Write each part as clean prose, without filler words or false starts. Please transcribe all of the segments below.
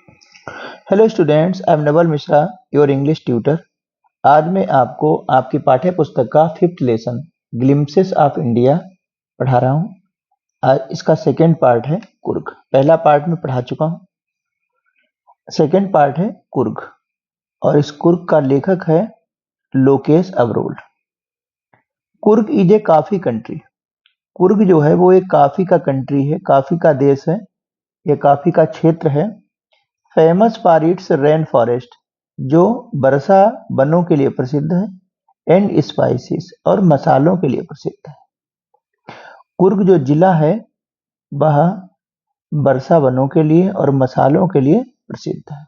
Hello students, I am Naval Mishra, your English tutor. आज मैं आपको आपकी पाठ्य पुस्तक का fifth lesson glimpses of India पढ़ा रहा हूँ। आज इसका सेकेंड पार्ट है कुर्ग। पहला पार्ट में पढ़ा चुका हूँ, सेकेंड पार्ट है कुर्ग और इस कुर्ग का लेखक है Lokesh Agarwal. Coorg is a coffee country. Coorg जो है वो एक कॉफी का कंट्री है, कॉफी का देश है, ये कॉफी का क्षेत्र है। Famous for its rain forest, जो वर्षा वनों के लिए प्रसिद्ध है, एंड स्पाइसेस और मसालों के लिए प्रसिद्ध है। कुर्ग जो जिला है वह वर्षा वनों के लिए और मसालों के लिए प्रसिद्ध है।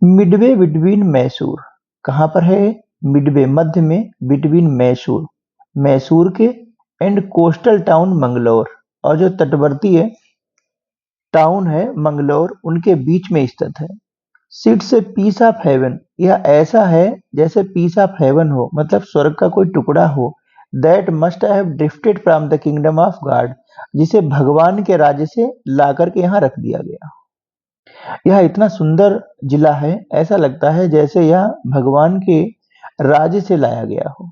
मिडवे बिटवीन मैसूर, कहाँ पर है? मिडवे मध्य में, बिटवीन मैसूर, मैसूर के, एंड कोस्टल टाउन मंगलौर, और जो तटवर्ती है टाउन है मंगलौर, उनके बीच में स्थित है। Sits a piece of heaven, यह ऐसा है जैसे पीस ऑफ हेवन हो, मतलब स्वर्ग का कोई टुकड़ा हो। That must have drifted from the kingdom of God, जिसे भगवान के राज्य से लाकर के यहाँ रख दिया गया। यह इतना सुंदर जिला है, ऐसा लगता है जैसे यह भगवान के राज्य से लाया गया हो।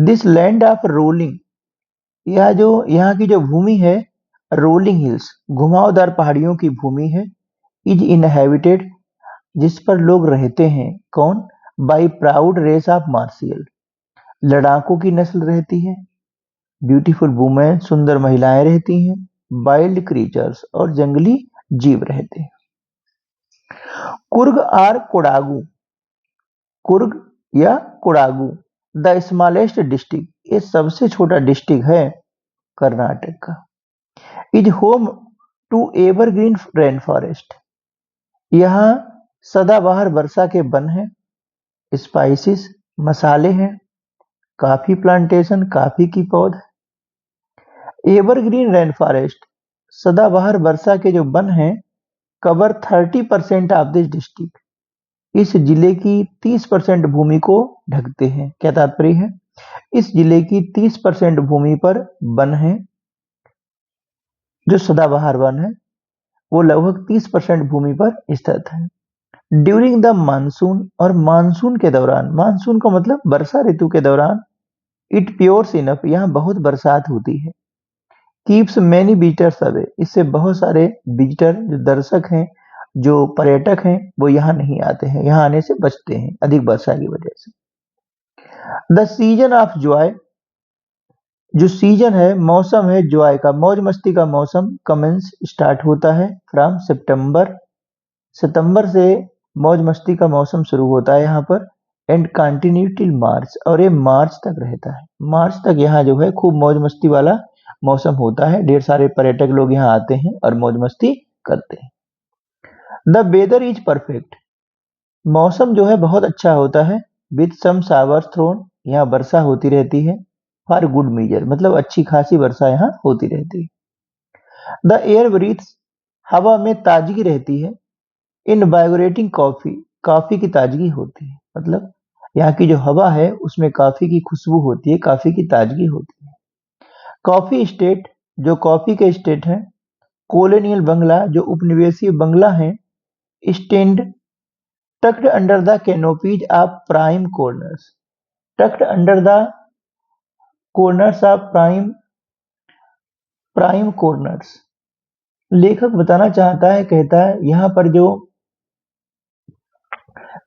दिस लैंड ऑफ रोलिंग, यह जो यहाँ की जो भूमि है, रोलिंग हिल्स, घुमावदार पहाड़ियों की भूमि है। इज इनहेबिटेड, जिस पर लोग रहते हैं। कौन? By proud race of martial, लड़ाकों की नस्ल रहती है। ब्यूटीफुल वुमेन, सुंदर महिलाएं रहती हैं। वाइल्ड क्रीचर्स, और जंगली जीव रहते हैं। कुर्ग आर कोडागू, कुर्ग या कोडागू द स्मॉलेस्ट डिस्ट्रिक्ट, ये सबसे छोटा डिस्ट्रिक्ट है कर्नाटक का। Is home to evergreen rain forest, यहाँ सदाबहार वर्षा के वन है। स्पाइसेस, मसाले हैं। कॉफी प्लांटेशन, कॉफी की पौध। एवरग्रीन रेन फॉरेस्ट, सदाबहार वर्षा के जो वन हैं, कवर 30% ऑफ दिस डिस्ट्रिक्ट, इस जिले की 30% भूमि को ढकते हैं। क्या तात्पर्य है? इस जिले की 30% भूमि पर वन है, जो सदाबहार वन है वो लगभग 30% भूमि पर स्थित है। ड्यूरिंग द मानसून, और मानसून के दौरान, मानसून का मतलब वर्षा ऋतु के दौरान, इट प्योर्स इनफ, यहाँ बहुत बरसात होती है। कीप्स मैनी विजिटर्स अवे, इससे बहुत सारे विजिटर, जो दर्शक हैं, जो पर्यटक हैं, वो यहाँ नहीं आते हैं, यहाँ आने से बचते हैं अधिक वर्षा की वजह से। द सीजन ऑफ जॉय, जो सीजन है, मौसम है जॉय का, मौज मस्ती का मौसम, कमेंस स्टार्ट होता है फ्रॉम सितंबर, सितंबर से मौज मस्ती का मौसम शुरू होता है यहाँ पर। एंड कंटिन्यू टिल मार्च, और ये मार्च तक रहता है। मार्च तक यहाँ जो है खूब मौज मस्ती वाला मौसम होता है, ढेर सारे पर्यटक लोग यहाँ आते हैं और मौज मस्ती करते हैं। द वेदर इज परफेक्ट, मौसम जो है बहुत अच्छा होता है। विथ सम शावर्स थ्रोन, यहाँ वर्षा होती रहती है। फॉर गुड मीजर, मतलब अच्छी खासी वर्षा यहाँ होती रहती है। द एयर ब्रीथ्स, हवा में ताजगी रहती है। इनवाइगोरेटिंग कॉफी, कॉफी की ताजगी होती है, मतलब यहाँ की जो हवा है उसमें कॉफी की खुशबू होती है, कॉफी की ताजगी होती है। कॉफी स्टेट, जो कॉफी के स्टेट है। कॉलोनियल बंगला, जो उपनिवेशीय बंगला है। Stand tucked under the canopies of prime corners, tucked under the corners of prime, prime corners. लेखक बताना चाहता है, कहता है यहाँ पर जो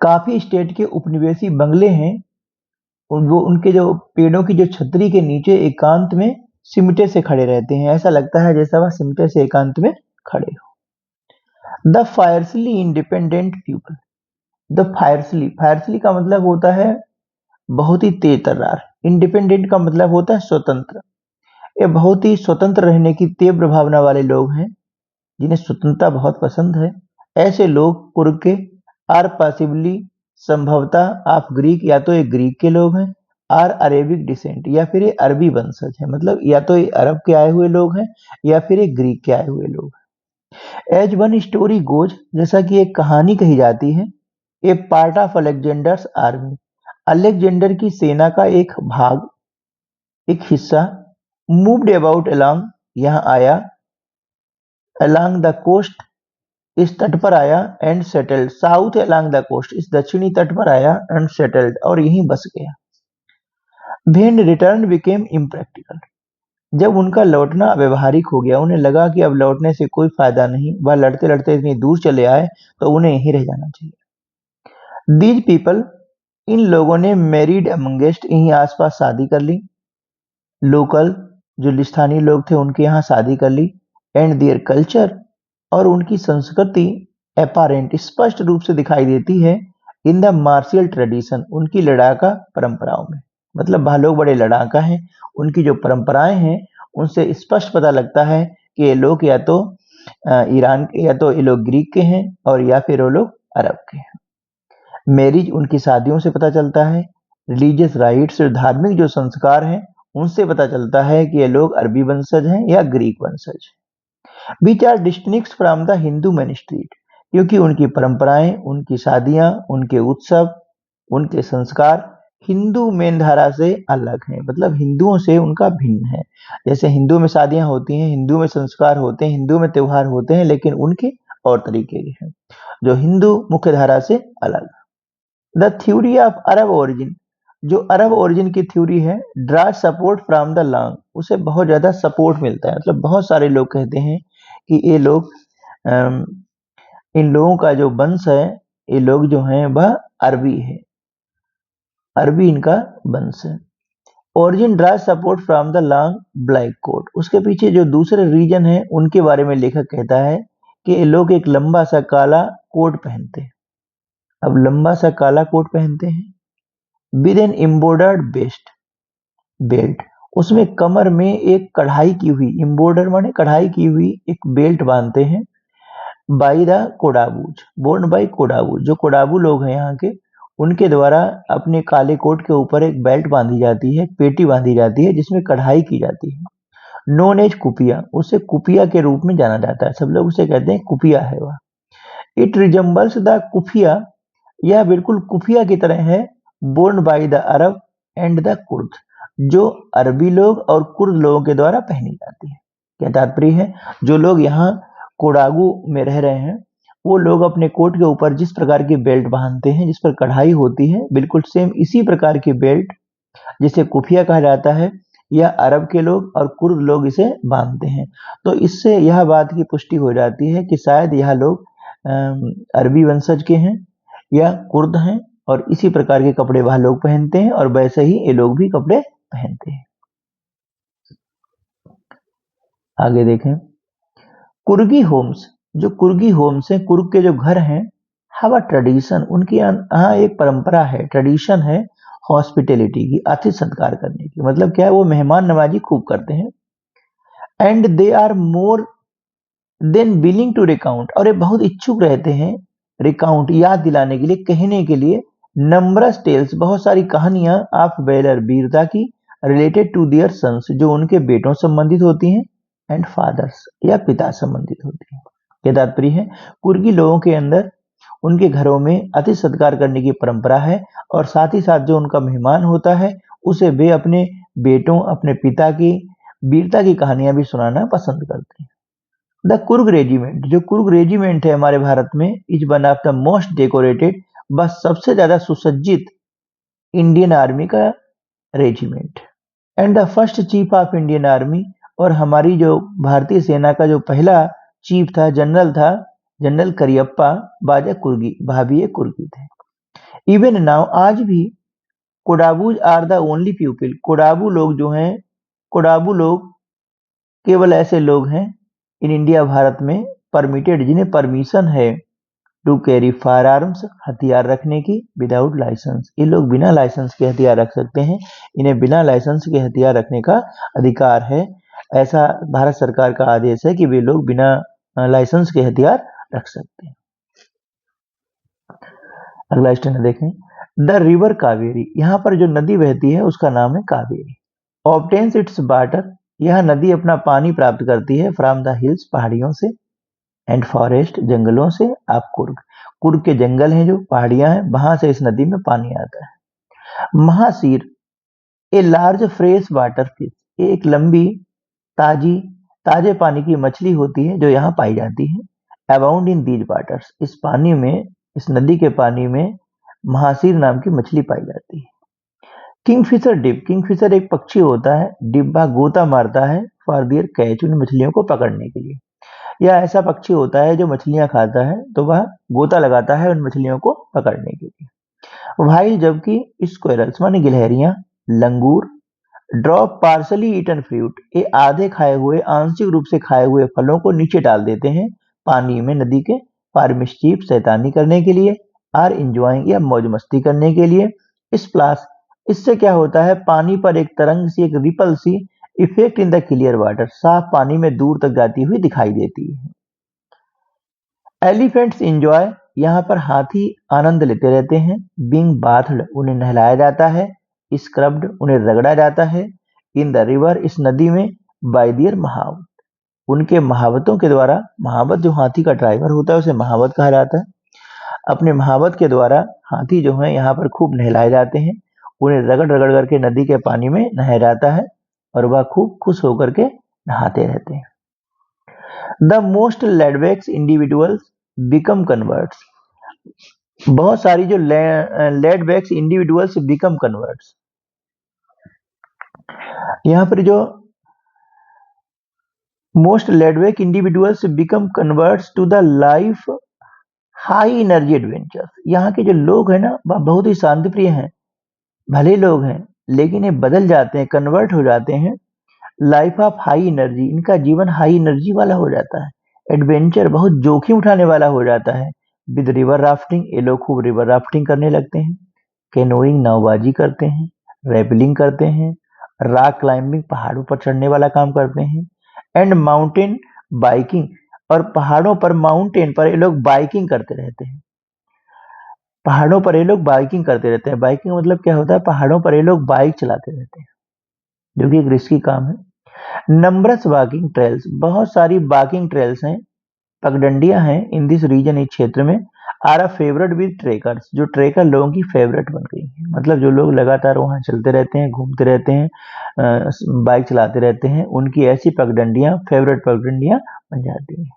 काफी स्टेट के उपनिवेशी बंगले हैं, वो उनके जो पेड़ों की जो छतरी के नीचे एकांत में सिमटे से खड़े रहते हैं, ऐसा लगता है जैसा वह सिमटे से एकांत में खड़े हो। द फायरसली इंडिपेंडेंट पीपल, द फायरसली, फायरसली का मतलब होता है बहुत ही तेज तर्रार। इंडिपेंडेंट का मतलब होता है स्वतंत्र। ये बहुत ही स्वतंत्र रहने की तीव्र भावना वाले लोग हैं, जिन्हें स्वतंत्रता बहुत पसंद है। ऐसे लोग कुर्ग के आर पॉसिबली, संभवतः ऑफ ग्रीक, या तो ये ग्रीक के लोग हैं, आर अरेबिक डिसेंट, या फिर ये अरबी वंशज है, मतलब या तो ये अरब के आए हुए लोग हैं या फिर ये ग्रीक के आए हुए लोग हैं। एज वन स्टोरी गोज, जैसा कि एक कहानी कही जाती है, a part of Alexander's army, Alexander की सेना का एक भाग, एक हिस्सा, मूव्ड अबाउट अलोंग, यहाँ आया, अलोंग द कोस्ट, इस तट पर आया and settled. South along the coast, इस दक्षिणी तट पर आया एंड सेटल्ड, और यहीं बस गया। व्हेन रिटर्न बिकेम इम्प्रैक्टिकल, जब उनका लौटना व्यवहारिक हो गया, उन्हें लगा कि अब लौटने से कोई फायदा नहीं, वह लड़ते लड़ते इतनी दूर चले आए तो उन्हें यहीं रह जाना चाहिए। दीज पीपल, इन लोगों ने मैरिड अमंगेस्ट, यहीं आसपास शादी कर ली। लोकल, जो स्थानीय लोग थे उनके यहाँ शादी कर ली। एंड देयर कल्चर, और उनकी संस्कृति एपारेंट, स्पष्ट रूप से दिखाई देती है इन द मार्शियल ट्रेडिशन, उनकी लड़ाका परंपराओं में। मतलब वह लोग बड़े लड़ाका हैं, उनकी जो परंपराएं हैं उनसे स्पष्ट पता लगता है कि ये लोग या तो ईरान के, या तो ये लोग ग्रीक के हैं, और या फिर वो लोग अरब के हैं। मैरिज, उनकी शादियों से पता चलता है। रिलीजियस राइट्स, धार्मिक जो संस्कार हैं उनसे पता चलता है कि ये लोग अरबी वंशज हैं या ग्रीक वंशज। Which are distinct from the Hindu main street, क्योंकि उनकी परंपराएं, उनकी शादियां, उनके उत्सव, उनके संस्कार हिंदू मेन धारा से अलग हैं, मतलब हिंदुओं से उनका भिन्न है। जैसे हिंदू में शादियां होती हैं, हिंदू में संस्कार होते हैं, हिंदू में त्योहार होते हैं, लेकिन उनके और तरीके के हैं जो हिंदू मुख्य धारा से अलग। The theory of Arab origin, जो अरब ओरिजिन की थ्योरी है, draw support from the long, उसे बहुत ज्यादा सपोर्ट मिलता है। मतलब बहुत सारे लोग कहते हैं कि ये लोग अम, इन लोगों का जो वंश है, ये लोग जो हैं वह अरबी है, अरबी इनका वंश है। Origin draw support from the long black coat, उसके पीछे जो दूसरे रीजन है उनके बारे में लेखक कहता है कि ये लोग एक लंबा सा काला कोट पहनते हैं। अब लंबा सा काला कोट पहनते हैं विद एन एम्बॉर्डर्ड बेस्ट बेल्ट, उसमें कमर में एक कढ़ाई की हुई, एम्बॉर्डर माने कढ़ाई की हुई एक बेल्ट बांधते हैं। बाई द कोडाबूज, बोर्न बाई कोडाबूज, जो कोडाबू लोग हैं यहाँ के, उनके द्वारा अपने काले कोट के ऊपर एक बेल्ट बांधी जाती है, पेटी बांधी जाती है जिसमें कढ़ाई की जाती है। नोन एज कुपिया, उसे कुपिया के रूप में जाना जाता है, सब लोग उसे कहते हैं कुपिया है वह। इट रिजम्बल्स द कुफिया, यह बिल्कुल कुफिया की तरह है। Born by the Arab and the Kurd, जो अरबी लोग और कुर्द लोगों के द्वारा पहनी जाती है। क्या तात्पर्य है, जो लोग यहाँ कोडागू में रह रहे हैं वो लोग अपने कोट के ऊपर जिस प्रकार की बेल्ट बांधते हैं जिस पर कढ़ाई होती है, बिल्कुल सेम इसी प्रकार की बेल्ट जिसे कुफिया कहा जाता है, यह अरब के लोग और कुर्द लोग इसे बांधते हैं। तो इससे यह बात की पुष्टि हो जाती है कि शायद यह लोग अरबी वंशज के हैं या कुर्द हैं, और इसी प्रकार के कपड़े वह लोग पहनते हैं और वैसे ही ये लोग भी कपड़े पहनते हैं। आगे देखें, कुर्गी होम्स, जो कुर्गी होम्स हैं, कुर्ग के जो घर हैं, हैव अ ट्रेडिशन, उनके यहाँ एक परंपरा है, ट्रेडिशन है हॉस्पिटैलिटी की, आतिथ्य सत्कार करने की। मतलब क्या है, वो मेहमान नवाजी खूब करते हैं। And they are more than willing to recount, और ये बहुत इच्छुक रहते हैं रिकाउंट, याद दिलाने के लिए, कहने के लिए, नंबरस टेल्स, बहुत सारी कहानियां ऑफ वेलर, वीरता की, रिलेटेड टू देयर सन्स, जो उनके बेटों संबंधित होती हैं, एंड फादर्स, या पिता संबंधित होती हैं। क्या तात्पर्य है, कुर्गी लोगों के अंदर उनके घरों में अतिथि सत्कार करने की परंपरा है, और साथ ही साथ जो उनका मेहमान होता है उसे वे अपने बेटों, अपने पिता की वीरता की कहानियां भी सुनाना पसंद करते हैं। द कुर्ग रेजिमेंट, जो कुर्ग रेजिमेंट है हमारे भारत में, is one of the most decorated, बस सबसे ज्यादा सुसज्जित इंडियन आर्मी का regiment. And the first chief of Indian army, और हमारी जो भारतीय सेना का जो पहला चीफ था, जनरल था, जनरल करियप्पा बाजा कुर्गी, भाभी कुर्गी थे। इवन नाउ, आज भी, कोडाबूज आर द ओनली पीपल, कोडाबू लोग जो हैं, कोडाबू लोग केवल ऐसे लोग हैं इन इंडिया, भारत में, परमिटेड, जिन्हें परमिशन है टू कैरी फायर आर्म्स, हथियार रखने की, विदाउट लाइसेंस, ये लोग बिना लाइसेंस के हथियार रख सकते हैं, इन्हें बिना लाइसेंस के हथियार रखने का अधिकार है। ऐसा भारत सरकार का आदेश है कि वे लोग बिना लाइसेंस के हथियार रख सकते हैं। अगला स्टैंड देखें, द रिवर कावेरी, यहाँ पर जो नदी बहती है उसका नाम है कावेरी। ऑब्टेन्स इट्स वाटर, यह नदी अपना पानी प्राप्त करती है फ्रॉम द हिल्स, पहाड़ियों से, एंड फॉरेस्ट, जंगलों से, आप कुर्ग, कुर्ग के जंगल हैं जो पहाड़ियां हैं, वहां से इस नदी में पानी आता है। Mahseer, a large fresh water fish, एक लंबी ताजी ताजे पानी की मछली होती है जो यहाँ पाई जाती है। अबाउंड इन दीज वाटर्स, इस पानी में, इस नदी के पानी में महासीर नाम की मछली पाई जाती है। किंगफिशर डिप, किंगफिशर एक पक्षी होता है, डिब्बा गोता मारता है फॉर देयर कैच, उन मछलियों को पकड़ने के लिए। यह ऐसा पक्षी होता है जो मछलियां खाता है, तो वह गोता लगाता है उन मछलियों को पकड़ने के लिए। व्हाइल, जबकि स्क्वेरल्स माने गिलहरियां, लंगूर, ड्रॉप पार्सली ईटन फ्रूट, ये आधे खाए हुए, आंशिक रूप से खाए हुए फलों को नीचे डाल देते हैं पानी में, नदी के, फॉर मिस्चीफ, शैतानी करने के लिए, आर इंजॉइंग, या मौज मस्ती करने के लिए। स्प्लैश, इससे क्या होता है, पानी पर एक तरंग सी, एक रिपल सी effect in the clear water, साफ पानी में दूर तक जाती हुई दिखाई देती है। एलिफेंट्स इंजॉय, यहाँ पर हाथी आनंद लेते रहते हैं। बीइंग बाथड, उन्हें नहलाया जाता है। स्क्रब्ड, उन्हें रगड़ा जाता है। इन द रिवर, इस नदी में। बाय दियर महावत, उनके महावतों के द्वारा। महावत जो हाथी का ड्राइवर होता है उसे महावत कहा जाता है। अपने महावत के द्वारा हाथी जो है यहाँ पर खूब नहलाए जाते हैं। उन्हें रगड़ रगड़ करके नदी के पानी में नहाया जाता है और वह खूब खुश होकर के नहाते रहते हैं। The most laidbacks individuals become converts, बहुत सारी जो लेडबैक्स इंडिविजुअल्स बिकम कन्वर्ट्स, यहाँ पर जो most laidback individuals become converts to the life high energy adventures, यहाँ के जो लोग हैं ना वह बहुत ही शांति प्रिय हैं, भले लोग हैं, लेकिन ये बदल जाते हैं, कन्वर्ट हो जाते हैं लाइफ ऑफ हाई एनर्जी, इनका जीवन हाई एनर्जी वाला हो जाता है। एडवेंचर, बहुत जोखिम उठाने वाला हो जाता है। विद रिवर राफ्टिंग, ये लोग खूब रिवर राफ्टिंग करने लगते हैं। कैनोइंग, नावबाजी करते हैं। रैपलिंग करते हैं। रॉक क्लाइंबिंग, पहाड़ों पर चढ़ने वाला काम करते हैं। एंड माउंटेन बाइकिंग, और पहाड़ों पर, माउंटेन पर ये लोग बाइकिंग करते रहते हैं। पहाड़ों पर ये लोग बाइकिंग करते रहते हैं। बाइकिंग मतलब क्या होता है, पहाड़ों पर ये लोग बाइक चलाते रहते हैं, जो कि एक रिस्की काम है। नंबरस वॉकिंग ट्रेल्स, बहुत सारी वॉकिंग ट्रेल्स हैं, पगडंडियां हैं इन दिस रीजन, इस क्षेत्र में। Are a favourite with trekkers, जो ट्रेकर लोगों की फेवरेट बन गई है, मतलब जो लोग लगातार वहां चलते रहते हैं, घूमते रहते हैं, बाइक चलाते रहते हैं, उनकी ऐसी पगडंडियां फेवरेट पगडंडियां बन जाती हैं।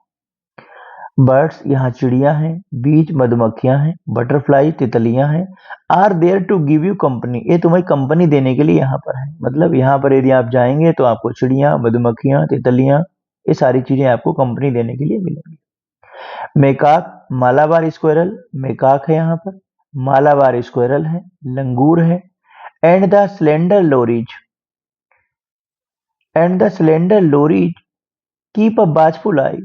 बर्ड्स, यहाँ चिड़िया हैं। बीज, मधुमक्खियां हैं। बटरफ्लाई, तितलियां हैं। Are there to give you company, ये तुम्हें कंपनी देने के लिए यहाँ पर है, मतलब यहाँ पर यदि आप जाएंगे तो आपको चिड़िया, मधुमक्खियां, तितलियां, ये सारी चीजें आपको कंपनी देने के लिए मिलेंगी। मेकाक, मालाबार स्क्वेरल, मेकाक है यहाँ पर। मालाबार स्क्वेरल है। लंगूर है। And the slender lorises, and the slender lorises keep a watchful eye,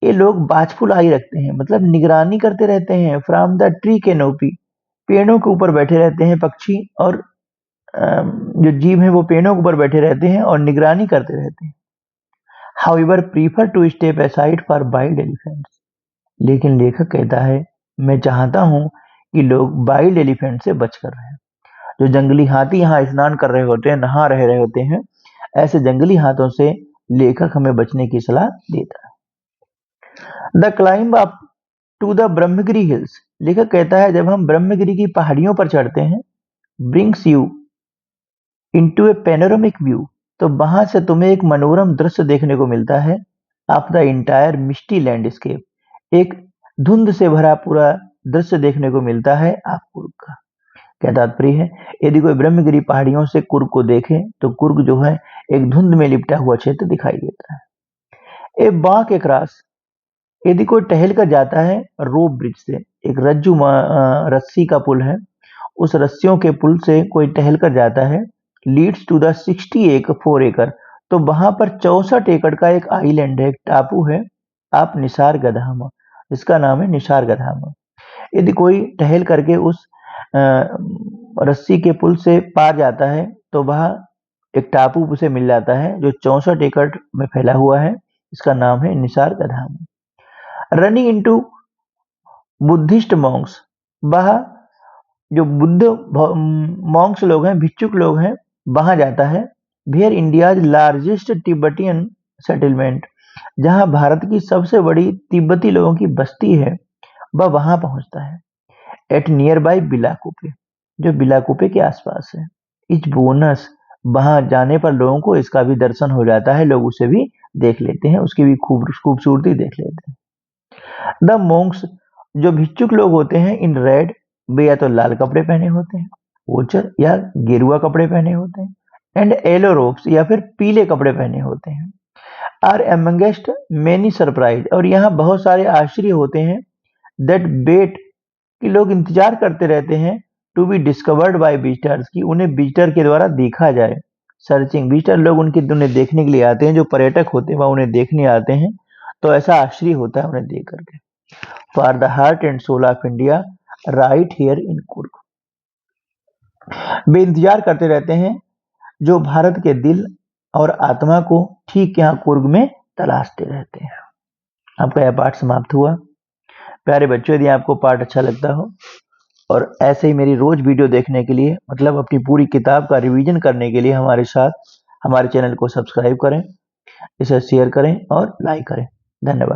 ये लोग वाचफुल आई रखते हैं, मतलब निगरानी करते रहते हैं। फ्रॉम द ट्री कैनोपी, पेड़ों के ऊपर बैठे रहते हैं पक्षी, और जो जीव हैं वो पेड़ों के ऊपर बैठे रहते हैं और निगरानी करते रहते हैं। However prefer to step aside for wild elephants, लेकिन लेखक कहता है मैं चाहता हूं कि लोग वाइल्ड एलिफेंट से बच कर रहें। जो जंगली हाथी यहाँ स्नान कर रहे होते हैं, नहा रहे होते हैं, ऐसे जंगली हाथों से लेखक हमें बचने की सलाह देता है। The climb up to the Brahmagiri hills, लेखक कहता है जब हम ब्रह्मगिरी की पहाड़ियों पर चढ़ते हैं, brings you into A panoramic view, तो वहां से तुम्हें एक मनोरम दृश्य देखने को मिलता है। Of the entire misty landscape, एक धुंध से भरा पूरा दृश्य देखने को मिलता है आपको का। क्या तात्पर्य है, यदि कोई ब्रह्मगिरी पहाड़ियों से कुर्ग को देखे तो कुर्ग जो है एक धुंध में लिपटा हुआ क्षेत्र दिखाई देता है। ए बांक एक रास, यदि कोई टहल कर जाता है रोप ब्रिज से, एक रस्सी का पुल है, उस रस्सियों के पुल से कोई टहल कर जाता है, लीड्स टू द 64 एकड़, तो वहां पर 64 एकड़ का एक आइलैंड है, एक टापू है, आप निसार गधामा, जिसका नाम है निसार गधामा। यदि कोई टहल करके उस रस्सी के पुल से पार जाता है तो वह एक टापू उसे मिल जाता है जो 64 एकड़ में फैला हुआ है, इसका नाम है Nisargadhama. Running into Buddhist monks, वह जो बुद्ध मॉन्क्स लोग हैं, भिक्षुक लोग हैं, वहां जाता है। Where India's largest Tibetan settlement, जहां भारत की सबसे बड़ी तिब्बती लोगों की बस्ती है, वह वहां पहुंचता है। एट नियर बाई बिलाकुपे, जो बिलाकुपे के आसपास है। इच बोनस, वहां जाने पर लोगों को इसका भी दर्शन हो जाता है, लोग उसे भी देख लेते हैं, उसकी भी खूबसूरती देख लेते हैं। द मोंक्स, जो भिक्षुक लोग होते हैं, इन रेड, वे या तो लाल कपड़े पहने होते हैं, ओचर या गेरुआ कपड़े पहने होते हैं, एंड येलो रोब्स या फिर पीले कपड़े पहने होते हैं। आर एमंगेस्ट मेनी सरप्राइज, और यहाँ बहुत सारे आश्चर्य होते हैं, दैट बेट, कि लोग इंतजार करते रहते हैं, to be discovered by visitors, कि उन्हें विजिटर के द्वारा देखा जाए। सर्चिंग, विजिटर लोग उन्हें देखने के लिए आते हैं, जो पर्यटक होते हैं वह उन्हें देखने आते हैं, तो ऐसा आश्चर्य होता है उन्हें देख करके। For the heart and soul of India, right here in Coorg, वे इंतजार करते रहते हैं, जो भारत के दिल और आत्मा को ठीक यहाँ कुर्ग में तलाशते रहते हैं। आपका यह पाठ समाप्त हुआ। प्यारे बच्चों, यदि आपको पाठ अच्छा लगता हो और ऐसे ही मेरी रोज वीडियो देखने के लिए, मतलब अपनी पूरी किताब का रिवीजन करने के लिए हमारे साथ हमारे चैनल को सब्सक्राइब करें, इसे शेयर करें और लाइक करें। धन्यवाद।